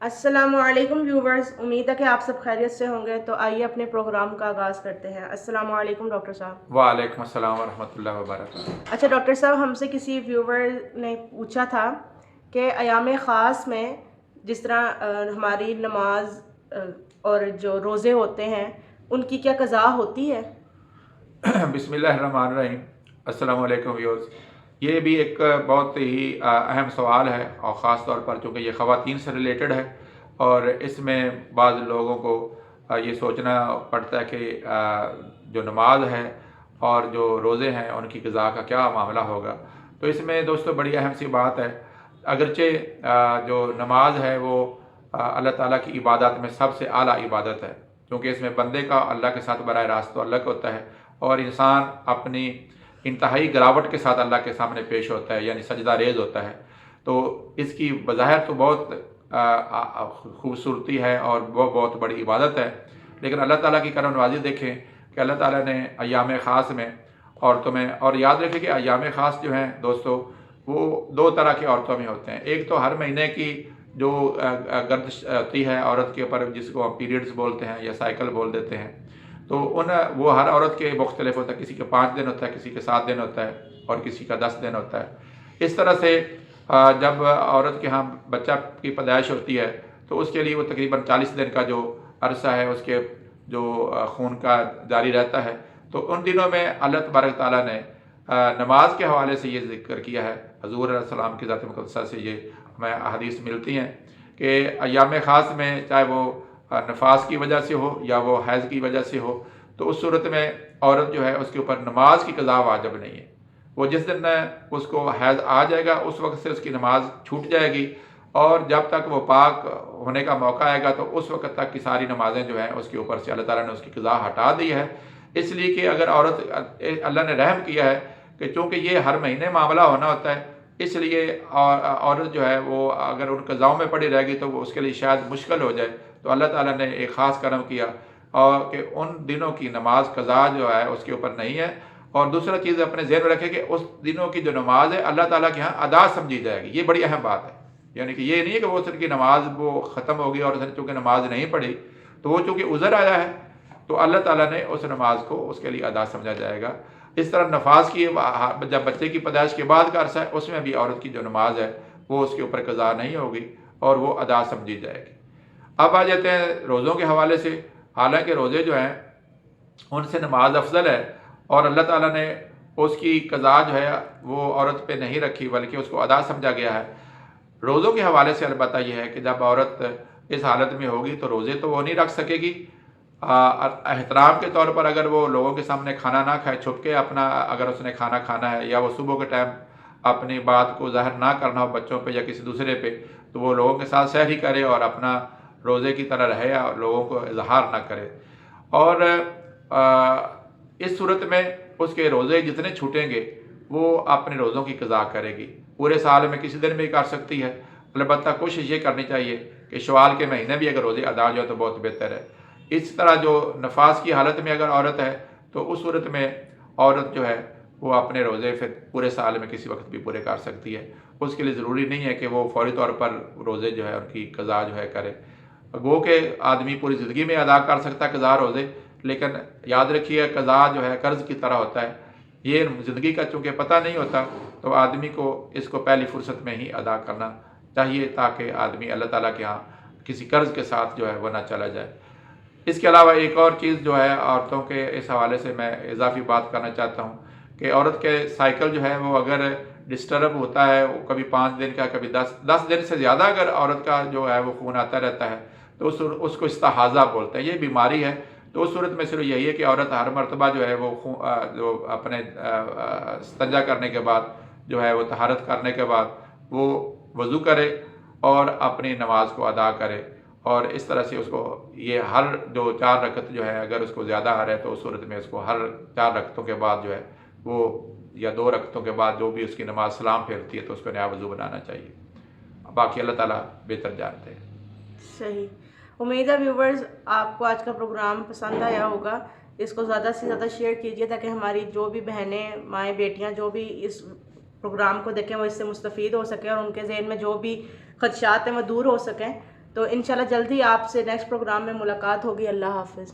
अस्सलाम वालेकुम व्यूवर्स, उम्मीद है कि आप सब खैरियत से होंगे। तो आइए अपने प्रोग्राम का आगाज़ करते हैं। अस्सलाम वालेकुम डॉक्टर साहब। वालेकुम अस्सलाम वरहमतुल्लाहि वबरकातुहू। अच्छा डॉक्टर साहब, हमसे किसी व्यूवर ने पूछा था कि अयाम ख़ास में जिस तरह हमारी नमाज और जो रोज़े होते हैं उनकी क्या क़ज़ा होती है? बिस्मिल्लाहिर्रहमानिर्रहीम। अस्सलाम वालेकुम व्यूअर्स। ये भी एक बहुत ही अहम सवाल है और ख़ास तौर पर चूँकि ये ख़वातीन से रिलेटेड है और इसमें बाज़ लोगों को ये सोचना पड़ता है कि जो नमाज है और जो रोज़े हैं उनकी क़ज़ा का क्या मामला होगा। तो इसमें दोस्तों बड़ी अहम सी बात है। अगरचे जो नमाज है वो अल्लाह ताला की इबादत में सबसे आला इबादत है, क्योंकि इसमें बंदे का अल्लाह के साथ बराह रास्त तो अलग होता है और इंसान अपनी इंतहाई गिरावट के साथ अल्लाह के सामने पेश होता है, यानी सजदा रेज़ होता है। तो इसकी बज़ाहिर तो बहुत खूबसूरती है और वो बहुत बड़ी इबादत है, लेकिन अल्लाह ताला की करम नवाज़ी देखें कि अल्लाह ताला ने अय्याम ख़ास में औरतों में, और याद रखें कि अय्याम ख़ास जो हैं दोस्तों वो दो तरह की औरतों में होते हैं। एक तो हर महीने की जो गर्दिश होती है औरत के ऊपर, जिसको हम पीरियड्स बोलते हैं या साइकिल बोल देते हैं, तो वो हर औरत के मुख्तलिफ होता है। किसी के 5 दिन होता है, किसी के 7 दिन होता है और किसी का 10 दिन होता है। इस तरह से जब औरत के यहाँ बच्चा की पैदाइश होती है तो उसके लिए वो तकरीबन 40 दिन का जो अरसा है उसके जो खून का जारी रहता है। तो उन दिनों में अल्लाह तबारक ताला ने नमाज के हवाले से ये ज़िक्र किया है। हज़ूर अलैहिस्सलाम की ज़ात मुक़द्दसा से ये हमें अहादीस मिलती हैं कि अय्याम ख़ास में चाहे वो नफास की वजह से हो या वो हैज़ की वजह से हो, तो उस सूरत में औरत जो है उसके ऊपर नमाज की क़ज़ा वाजिब नहीं है। वो जिस दिन उसको हैज़ आ जाएगा उस वक्त से उसकी नमाज छूट जाएगी और जब तक वो पाक होने का मौका आएगा तो उस वक्त तक की सारी नमाजें जो हैं उसके ऊपर से अल्लाह ताला ने उसकी क़ज़ा हटा दी है। इसलिए कि अगर अल्लाह ने रहम किया है कि चूँकि ये हर महीने मामला होना होता है, इसलिए औरत जो है वो अगर उन क़ज़ाओं में पड़ी रहेगी तो वो उसके लिए शायद मुश्किल हो जाए। तो अल्लाह ताला ने एक ख़ास करम किया और कि उन दिनों की नमाज क़ज़ा जो है उसके ऊपर नहीं है। और दूसरा चीज़ अपने ज़हन में रखें कि उस दिनों की जो नमाज है अल्लाह ताला के यहाँ अदा समझी जाएगी। ये बड़ी अहम बात है। यानी कि ये नहीं है कि वो उसकी नमाज वो ख़त्म हो गई और उसने चूँकि नमाज नहीं पढ़ी तो वो चूँकि उज़र आया है तो अल्लाह ताला ने उस नमाज को उसके लिए अदा समझा जाएगा। इस तरह नफास की जब बच्चे की पैदाइश के बाद का अरसा है उसमें भी औरत की जो नमाज है वो उसके ऊपर क़ज़ा नहीं होगी और वो अदा समझी जाएगी। अब आ जाते हैं रोज़ों के हवाले से। हालांकि रोज़े जो हैं उनसे नमाज अफजल है और अल्लाह ताला ने उसकी क़ज़ा जो है वो औरत पे नहीं रखी बल्कि उसको अदा समझा गया है। रोज़ों के हवाले से अलबत्ता यह है कि जब औरत इस हालत में होगी तो रोज़े तो वो नहीं रख सकेगी। एहतराम के तौर पर अगर वो लोगों के सामने खाना ना खाए, छुप के अपना अगर उसने खाना खाना है या वो सुबह के टाइम अपनी बात को ज़ाहिर ना करना हो बच्चों पे या किसी दूसरे पे, तो वो लोगों के साथ सहरी करे और अपना रोज़े की तरह रहे या लोगों को इजहार ना करे। और इस सूरत में उसके रोज़े जितने छूटेंगे वो अपने रोज़ों की क़ज़ा करेगी। पूरे साल में किसी दिन भी कर सकती है। अलबत्ता कोशिश ये करनी चाहिए कि शवाल के महीने भी अगर रोज़े अदा हो जाए तो बहुत बेहतर है। इस तरह जो नफास की हालत में अगर औरत है तो उस सूरत में औरत जो है वो अपने रोज़े फिर पूरे साल में किसी वक्त भी पूरे कर सकती है। उसके लिए ज़रूरी नहीं है कि वो फ़ौरी तौर पर रोज़े जो है उनकी क़ज़ा जो है करे। गो के आदमी पूरी ज़िंदगी में अदा कर सकता है क़ज़ा रोज़े, लेकिन याद रखिए क़ज़ा जो है कर्ज़ की तरह होता है। ये ज़िंदगी का चूँकि पता नहीं होता तो आदमी को इसको पहली फ़ुर्सत में ही अदा करना चाहिए ताकि आदमी अल्लाह ताला के यहाँ किसी कर्ज़ के साथ जो है वो ना चला जाए। इसके अलावा एक और चीज़ जो है औरतों के इस हवाले से मैं इजाफी बात करना चाहता हूँ कि औरत के साइकिल जो है वो अगर डिस्टर्ब होता है, वो कभी 5 दिन का कभी 10 दिन से ज़्यादा अगर औरत का जो है वो खून आता रहता है तो उसको इस्तिहाज़ा बोलते हैं। ये बीमारी है। तो उस सूरत में सिर्फ यही है कि औरत हर मरतबा जो है वो जो अपने इस्तिंजा करने के बाद जो है वो तहारत करने के बाद वो वज़ू करे और अपनी नमाज को अदा करे। और इस तरह से उसको ये हर जो 4 रकत जो है अगर उसको ज़्यादा आ रहा है तो उस सूरत में उसको हर 4 रकतों के बाद जो है वो या 2 रकतों के बाद जो भी उसकी नमाज सलाम फेरती है तो उसको नया वज़ू बनाना चाहिए। बाकी अल्लाह ताला बेहतर जानते हैं। सही। उम्मीद है व्यूवर्स आपको आज का प्रोग्राम पसंद आया होगा। इसको ज़्यादा से ज़्यादा शेयर कीजिए ताकि हमारी जो भी बहनें, माएँ, बेटियाँ जो भी इस प्रोग्राम को देखें वो इससे मुस्तफ़ीद हो सकें और उनके ज़हन में जो भी ख़दशात हैं वो दूर हो सकें। تو انشاءاللہ جلدی آپ سے نیکسٹ پروگرام میں ملاقات ہوگی. اللہ حافظ.